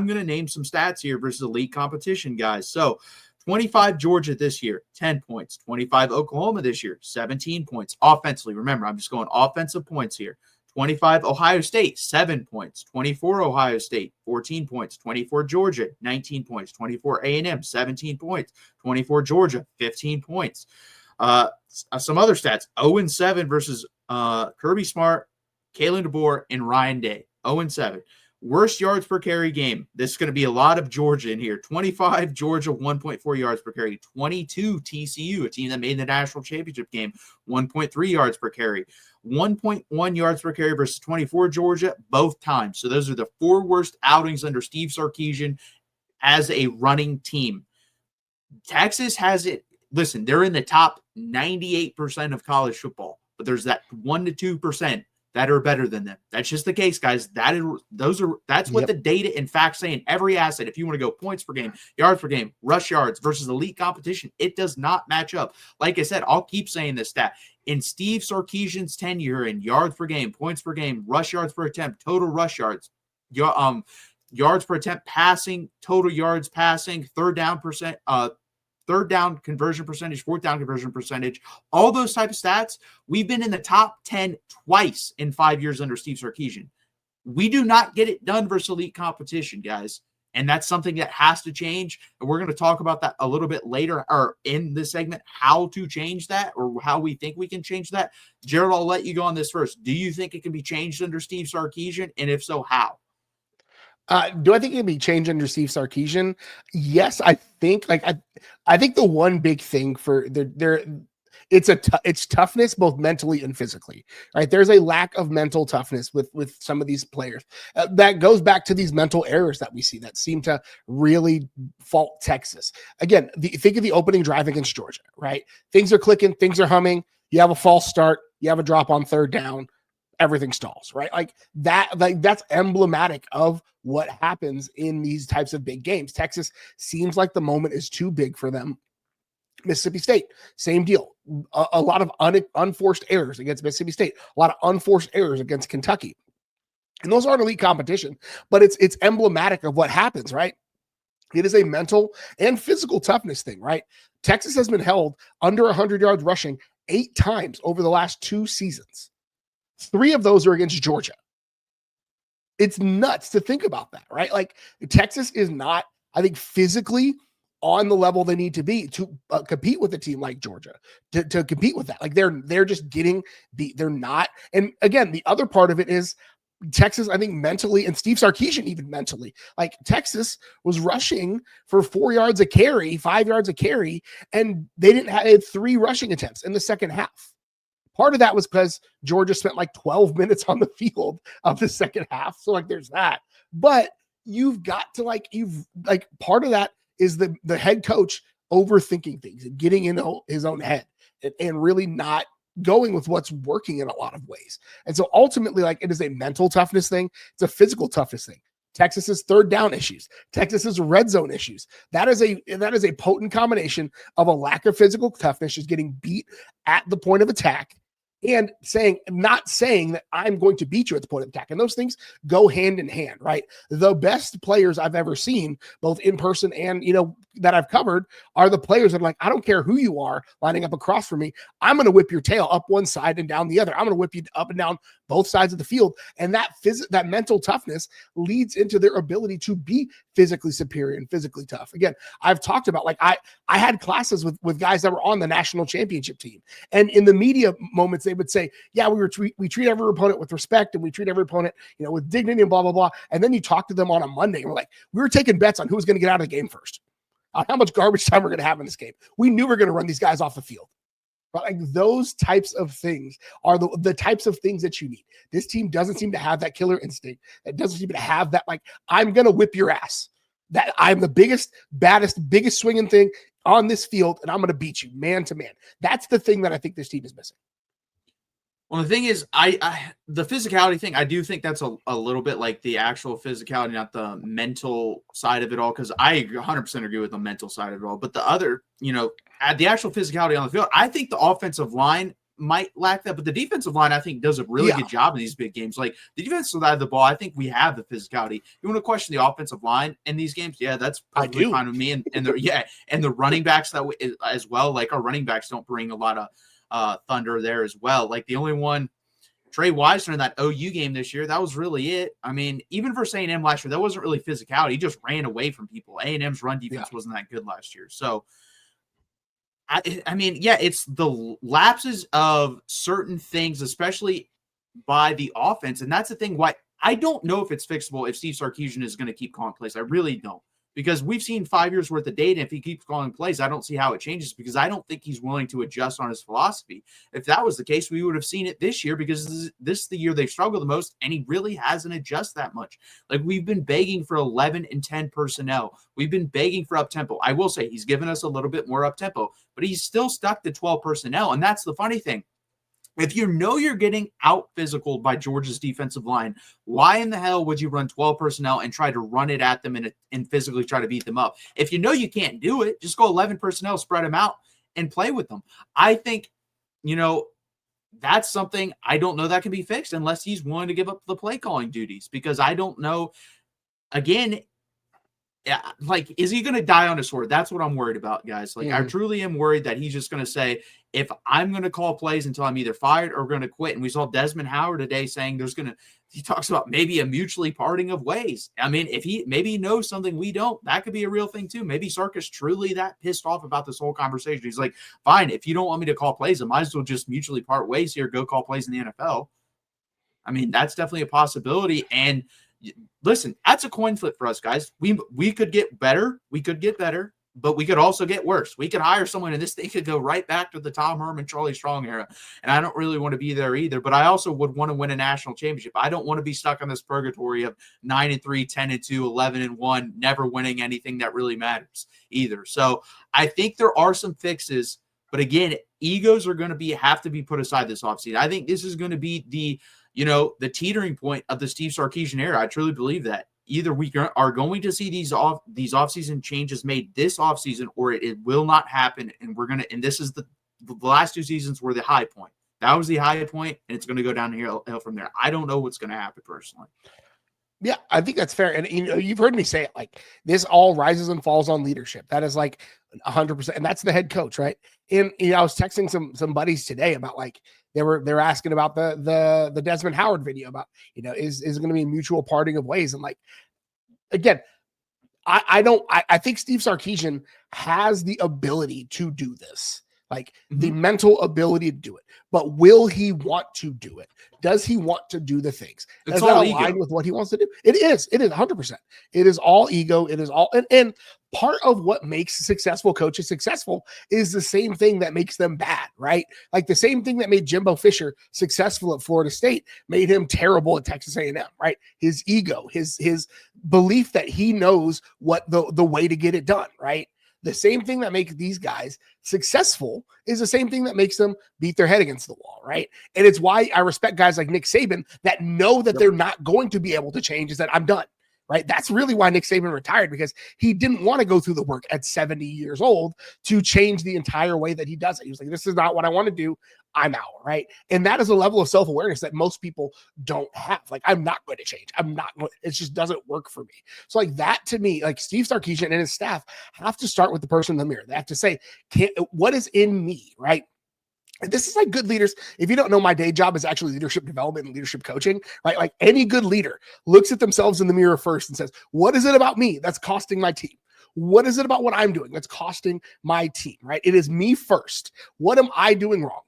I'm going to name some stats here versus elite competition, guys. So 25 Georgia this year, 10 points. 25 Oklahoma this year, 17 points. Offensively, remember, I'm just going offensive points here. 25 Ohio State, 7 points. 24 Ohio State, 14 points. 24 Georgia, 19 points. 24 A&M, 17 points. 24 Georgia, 15 points. Some other stats, 0-7 versus Kirby Smart, Kalen DeBoer, and Ryan Day. 0-7. Worst yards per carry game. This is going to be a lot of Georgia in here. 25 Georgia, 1.4 yards per carry. 22 TCU, a team that made the national championship game, 1.3 yards per carry. 1.1 yards per carry versus 24 Georgia, both times. So those are the 4 worst outings under Steve Sarkisian as a running team. Texas has it. Listen, they're in the top 98% of college football, but there's that 1 to 2% that are better than them. That's just the case, guys. That's what the data and facts say in every asset. If you want to go points per game, yards per game, rush yards versus elite competition, it does not match up. Like I said, I'll keep saying this stat. In Steve Sarkisian's tenure in yards per game, points per game, rush yards per attempt, total rush yards, yards per attempt passing, total yards passing, third down conversion percentage, fourth down conversion percentage, all those type of stats, we've been in the top 10 twice in 5 years under Steve Sarkisian. We do not get it done versus elite competition, guys. And that's something that has to change. And we're going to talk about that a little bit later or in this segment, how to change that or how we think we can change that. Jared, I'll let you go on this first. Do you think it can be changed under Steve Sarkisian? And if so, how? Do I think it can be changed under Steve Sarkisian? Yes, I think. I think the one big thing for it's toughness both mentally and physically. Right? There's a lack of mental toughness with some of these players. That goes back to these mental errors that we see that seem to really fault Texas. Again, think of the opening drive against Georgia. Right? Things are clicking, things are humming. You have a false start. You have a drop on third down. Everything stalls, right? That's emblematic of what happens in these types of big games. Texas seems like the moment is too big for them. Mississippi State, same deal. A lot of unforced errors against Mississippi State, a lot of unforced errors against Kentucky. And those aren't elite competition, but it's emblematic of what happens, right? It is a mental and physical toughness thing, right? Texas has been held under 100 yards rushing 8 times over the last 2 seasons. 3 of those are against Georgia. It's nuts to think about that, right? Like Texas is not, I think, physically on the level they need to be to compete with a team like Georgia, to compete with that. Like they're just getting beat. They're not. And again, the other part of it is Texas, I think mentally, and Steve Sarkisian even mentally, like Texas was rushing for 4 yards a carry, 5 yards a carry, and they had 3 rushing attempts in the second half. Part of that was because Georgia spent like 12 minutes on the field of the second half. So like there's that. But you've got to part of that is the head coach overthinking things and getting in his own head and really not going with what's working in a lot of ways. And so ultimately, like it is a mental toughness thing. It's a physical toughness thing. Texas's third down issues, Texas's red zone issues. That is a potent combination of a lack of physical toughness, just getting beat at the point of attack, and not saying that I'm going to beat you at the point of attack. And those things go hand in hand, right? The best players I've ever seen, both in person and, that I've covered, are the players that are like, I don't care who you are lining up across from me. I'm going to whip your tail up one side and down the other. I'm going to whip you up and down both sides of the field. And that mental toughness leads into their ability to be physically superior and physically tough. Again, I've talked about, like, I had classes with guys that were on the national championship team. And in the media moments, they would say, yeah, we treat every opponent with respect and we treat every opponent, with dignity and blah, blah, blah. And then you talk to them on a Monday and we're like, we were taking bets on who's going to get out of the game first, on how much garbage time we're going to have in this game. We knew we were going to run these guys off the field. But like those types of things are the types of things that you need. This team doesn't seem to have that killer instinct. It doesn't seem to have that, like, I'm going to whip your ass. That I'm the biggest, baddest, biggest swinging thing on this field, and I'm going to beat you man to man. That's the thing that I think this team is missing. Well, the thing is, the physicality thing, I do think that's a little bit like the actual physicality, not the mental side of it all, because I 100% agree with the mental side of it all. But the other, the actual physicality on the field, I think the offensive line might lack that, but the defensive line, I think, does a really Yeah. good job in these big games. Like the defensive side of the ball, I think we have the physicality. You want to question the offensive line in these games? Yeah, that's perfectly fine with me. And the running backs that as well. Like our running backs don't bring a lot of thunder there as well. Like the only one, Trey Wisner in that OU game this year, that was really it. I mean, even for A&M last year, that wasn't really physicality. He just ran away from people. A&M's run defense wasn't that good last year. So, I mean, yeah, it's the lapses of certain things, especially by the offense. And that's the thing why I don't know if it's fixable if Steve Sarkisian is going to keep calling plays. I really don't. Because we've seen 5 years worth of data. If he keeps calling plays, I don't see how it changes because I don't think he's willing to adjust on his philosophy. If that was the case, we would have seen it this year because this is the year they've struggled the most, and he really hasn't adjusted that much. Like we've been begging for 11 and 10 personnel. We've been begging for up-tempo. I will say he's given us a little bit more up-tempo, but he's still stuck to 12 personnel, and that's the funny thing. If you know you're getting out physical by Georgia's defensive line, why in the hell would you run 12 personnel and try to run it at them and physically try to beat them up? If you know you can't do it, just go 11 personnel, spread them out, and play with them. I think, that's something I don't know that can be fixed unless he's willing to give up the play calling duties because I don't know. Again, like, is he going to die on a sword? That's what I'm worried about, guys. Like, I truly am worried that he's just going to say, if I'm going to call plays until I'm either fired or going to quit. And we saw Desmond Howard today saying he talks about maybe a mutually parting of ways. I mean, if maybe he knows something we don't, that could be a real thing too. Maybe Sark is truly that pissed off about this whole conversation. He's like, fine, if you don't want me to call plays, I might as well just mutually part ways here, go call plays in the NFL. I mean, that's definitely a possibility. And listen, that's a coin flip for us, guys. We could get better. We could get better, but we could also get worse. We could hire someone, and this thing could go right back to the Tom Herman, Charlie Strong era. And I don't really want to be there either, but I also would want to win a national championship. I don't want to be stuck on this purgatory of 9-3, 10-2, 11-1, never winning anything that really matters either. So I think there are some fixes, but again, egos are going to have to be put aside this offseason. I think this is going to be the teetering point of the Steve Sarkisian era. I truly believe that. Either we are going to see these offseason changes made this offseason, or it will not happen. And this is the last 2 seasons were the high point. That was the high point, and it's going to go downhill from there. I don't know what's going to happen personally. Yeah, I think that's fair. And you've heard me say it, like this all rises and falls on leadership. That is like 100%. And that's the head coach, right? And I was texting some buddies today about like, they're asking about the Desmond Howard video about, is it going to be a mutual parting of ways? And like, again, I think Steve Sarkisian has the ability to do this, like the mental ability to do it, but will he want to do it? Does he want to do the things? Does that align with what he wants to do? It is 100%. It is all ego. It is all, and part of what makes successful coaches successful is the same thing that makes them bad, right? Like the same thing that made Jimbo Fisher successful at Florida State made him terrible at Texas A&M, right? His ego, his belief that he knows what the way to get it done, right? The same thing that makes these guys successful is the same thing that makes them beat their head against the wall, right? And it's why I respect guys like Nick Saban that know that they're not going to be able to change, is that I'm done, right? That's really why Nick Saban retired, because he didn't want to go through the work at 70 years old to change the entire way that he does it. He was like, this is not what I want to do. I'm out, right? And that is a level of self-awareness that most people don't have. Like, I'm not going to change. It just doesn't work for me. So like that, to me, like Steve Sarkisian and his staff have to start with the person in the mirror. They have to say, what is in me, right? And this is like good leaders. If you don't know, my day job is actually leadership development and leadership coaching, right? Like any good leader looks at themselves in the mirror first and says, what is it about me that's costing my team? What is it about what I'm doing that's costing my team, right? It is me first. What am I doing wrong?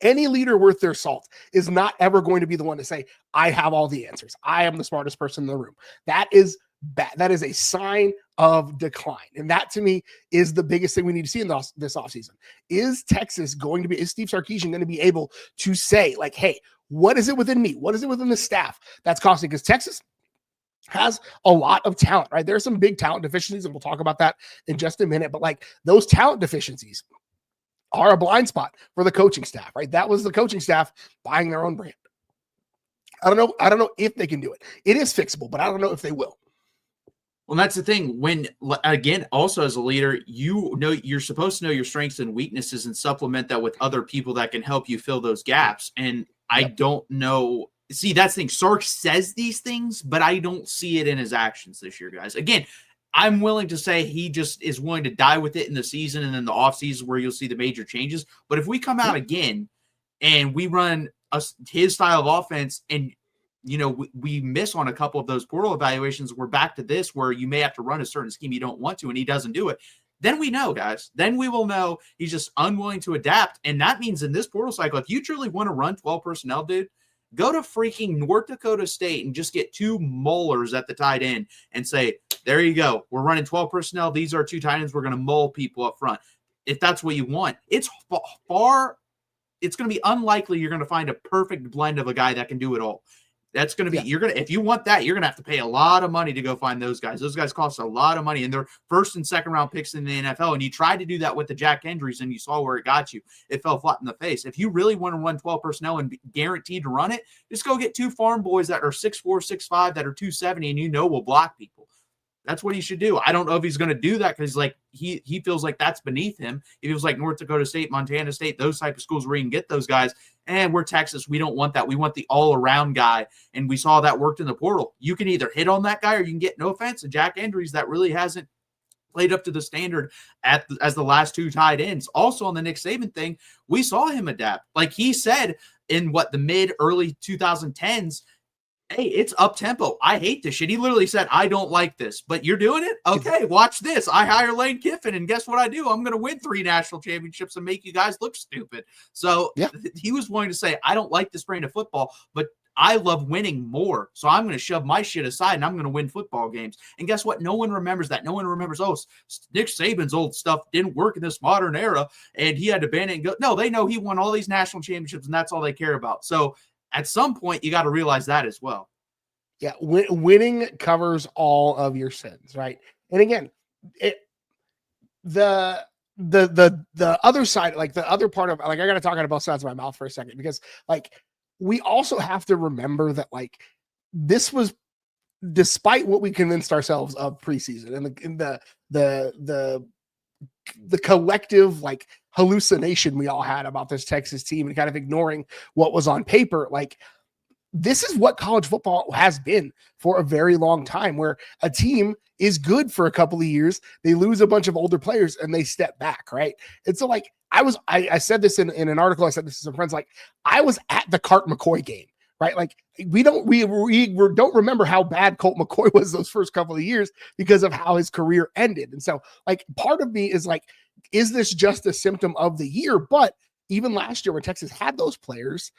Any leader worth their salt is not ever going to be the one to say, I have all the answers. I am the smartest person in the room. That is bad. That is a sign of decline. And that, to me, is the biggest thing we need to see in this offseason. Is Steve Sarkisian going to be able to say, like, hey, what is it within me? What is it within the staff that's costing? Because Texas has a lot of talent, right? There are some big talent deficiencies, and we'll talk about that in just a minute. But like those talent deficiencies are a blind spot for the coaching staff, right? That was the coaching staff buying their own brand. I don't know if they can do it. It is fixable, but I don't know if they will. Well, that's the thing. When, again, also as a leader, you're supposed to know your strengths and weaknesses and supplement that with other people that can help you fill those gaps. And I don't know. See, that's the thing. Sark says these things, but I don't see it in his actions this year, guys. Again, I'm willing to say he just is willing to die with it in the season and then the offseason where you'll see the major changes. But if we come out again and we run his style of offense and we miss on a couple of those portal evaluations, we're back to this where you may have to run a certain scheme you don't want to, and he doesn't do it. Then we know, guys. Then we will know he's just unwilling to adapt. And that means in this portal cycle, if you truly want to run 12 personnel, dude, go to freaking North Dakota State and just get 2 molars at the tight end and say, there you go. We're running 12 personnel. These are 2 tight ends. We're going to mull people up front. If that's what you want, it's going to be unlikely you're going to find a perfect blend of a guy that can do it all. That's going to be, if you want that, you're going to have to pay a lot of money to go find those guys. Those guys cost a lot of money, and they're first and second round picks in the NFL. And you tried to do that with the Jack Hendrys, and you saw where it got you. It fell flat in the face. If you really want to run 12 personnel and be guaranteed to run it, just go get 2 farm boys that are 6'4", 6'5", that are 270, and will block people. That's what he should do. I don't know if he's going to do that because he feels like that's beneath him. He feels like North Dakota State, Montana State, those type of schools where you can get those guys. And we're Texas. We don't want that. We want the all-around guy. And we saw that worked in the portal. You can either hit on that guy or you can get, no offense, a Jack Andrews that really hasn't played up to the standard as the last 2 tight ends. Also on the Nick Saban thing, we saw him adapt. Like he said in the mid-early 2010s, hey, it's up-tempo. I hate this shit. He literally said, I don't like this, but you're doing it? Okay, watch this. I hire Lane Kiffin, and guess what I do? I'm going to win 3 national championships and make you guys look stupid. So he was willing to say, I don't like this brand of football, but I love winning more. So I'm going to shove my shit aside, and I'm going to win football games. And guess what? No one remembers that. No one remembers, Nick Saban's old stuff didn't work in this modern era, and he had to ban it and go. No, they know he won all these national championships, and that's all they care about. So at some point, you got to realize that as well. Yeah, winning covers all of your sins, right? And again, the other side, like the other part of, like, I got to talk out of both sides of my mouth for a second, because like we also have to remember that like this was despite what we convinced ourselves of preseason and the collective like hallucination we all had about this Texas team and kind of ignoring what was on paper. Like, this is what college football has been for a very long time, where a team is good for a couple of years, they lose a bunch of older players, and they step back, right? And so, like, I said this in an article, I said this to some friends, like, I was at the Colt McCoy game, right? Like, we don't remember how bad Colt McCoy was those first couple of years because of how his career ended. And so, like, part of me is like, is this just a symptom of the year? But even last year when Texas had those players,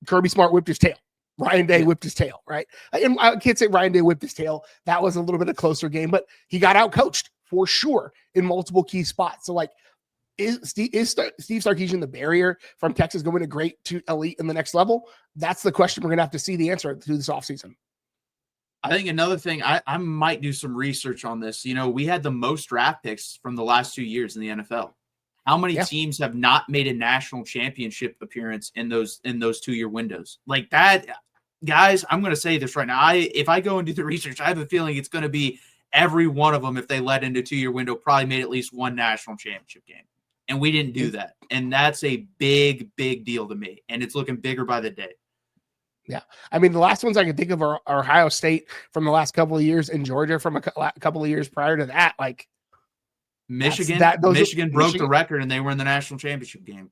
Kirby Smart whipped his tail. Ryan Day whipped his tail, right? And I can't say Ryan Day whipped his tail. That was a little bit of a closer game, but he got out coached for sure in multiple key spots. So, like, is Steve Sarkisian the barrier from Texas going to great to elite in the next level? That's the question we're going to have to see the answer through this offseason. I think another thing, I might do some research on this. We had the most draft picks from the last 2 years in the NFL. How many teams have not made a national championship appearance in those 2-year windows? Like that, guys, I'm going to say this right now. If I go and do the research, I have a feeling it's going to be every one of them, if they led into a 2-year window, probably made at least one national championship game. And we didn't do that. And that's a big, big deal to me. And it's looking bigger by the day. Yeah. I mean, the last ones I can think of are Ohio State from the last couple of years and Georgia from a couple of years prior to that. Like, Michigan broke the record and they were in the national championship game.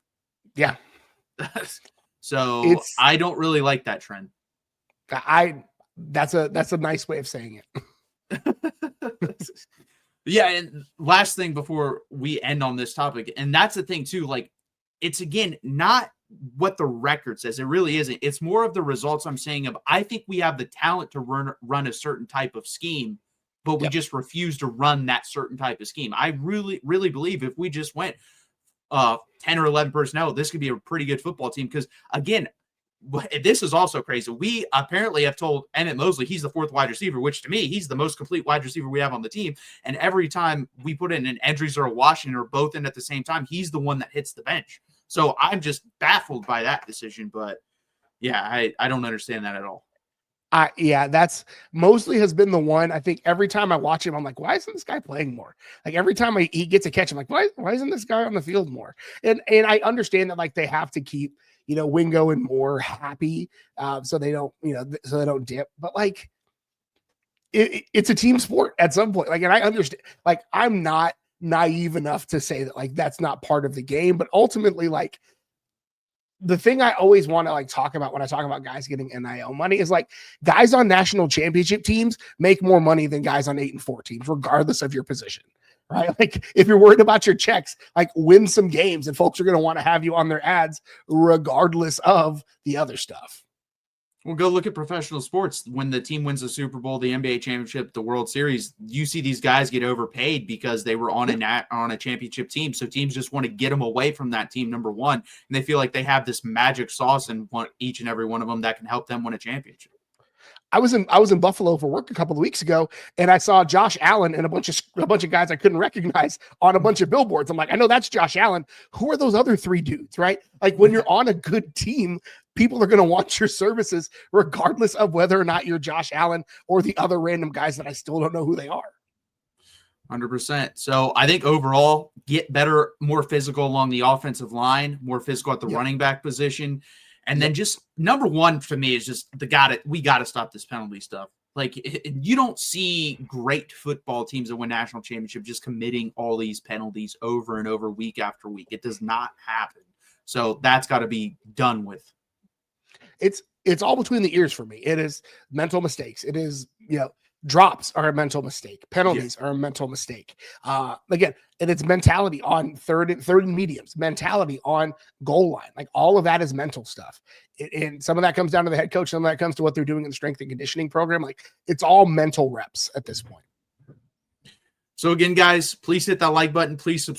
Yeah. So I don't really like that trend. That's a nice way of saying it. Yeah. And last thing before we end on this topic, and that's the thing too, like, it's again, not what the record says. It really isn't. It's more of the results I'm saying of, I think we have the talent to run a certain type of scheme, but we just refuse to run that certain type of scheme. I really, really believe if we just went 10 or 11 personnel, this could be a pretty good football team. Because again, this is also crazy. We apparently have told Emmett Mosley he's the 4th wide receiver, which to me, he's the most complete wide receiver we have on the team. And every time we put in an Andrews or a Washington or both in at the same time, he's the one that hits the bench. So I'm just baffled by that decision. But yeah, I don't understand that at all. Yeah, that's mostly has been the one. I think every time I watch him, I'm like, why isn't this guy playing more? Like every time he gets a catch, I'm like, why isn't this guy on the field more? And I understand that like they have to keep, Wingo and Moore happy, so they don't, so they don't dip. But like, it's a team sport at some point. Like, and I understand. Like, I'm not naive enough to say that like that's not part of the game. But ultimately, like, the thing I always want to like talk about when I talk about guys getting NIL money is like guys on national championship teams make more money than guys on 8-4 teams, regardless of your position, right? Like if you're worried about your checks, like win some games and folks are going to want to have you on their ads, regardless of the other stuff. Well, go look at professional sports. When the team wins the Super Bowl, the NBA championship, the World Series, you see these guys get overpaid because they were on a championship team. So teams just want to get them away from that team, number one, and they feel like they have this magic sauce in each and every one of them that can help them win a championship. I was in Buffalo for work a couple of weeks ago, and I saw Josh Allen and a bunch of guys I couldn't recognize on a bunch of billboards. I'm like, I know that's Josh Allen. Who are those other three dudes, right? Like when you're on a good team, people are going to want your services regardless of whether or not you're Josh Allen or the other random guys that I still don't know who they are. 100%. So I think overall, get better, more physical along the offensive line, more physical at the running back position. And then just number one for me is just we got to stop this penalty stuff. Like you don't see great football teams that win national championship just committing all these penalties over and over week after week. It does not happen. So that's got to be done with. It's all between the ears for me. It is mental mistakes. It is, drops are a mental mistake. Penalties are a mental mistake. Again, and it's mentality on third and mediums, mentality on goal line. Like all of that is mental stuff. And some of that comes down to the head coach. Some of that comes to what they're doing in the strength and conditioning program. Like it's all mental reps at this point. So again, guys, please hit that like button. Please subscribe.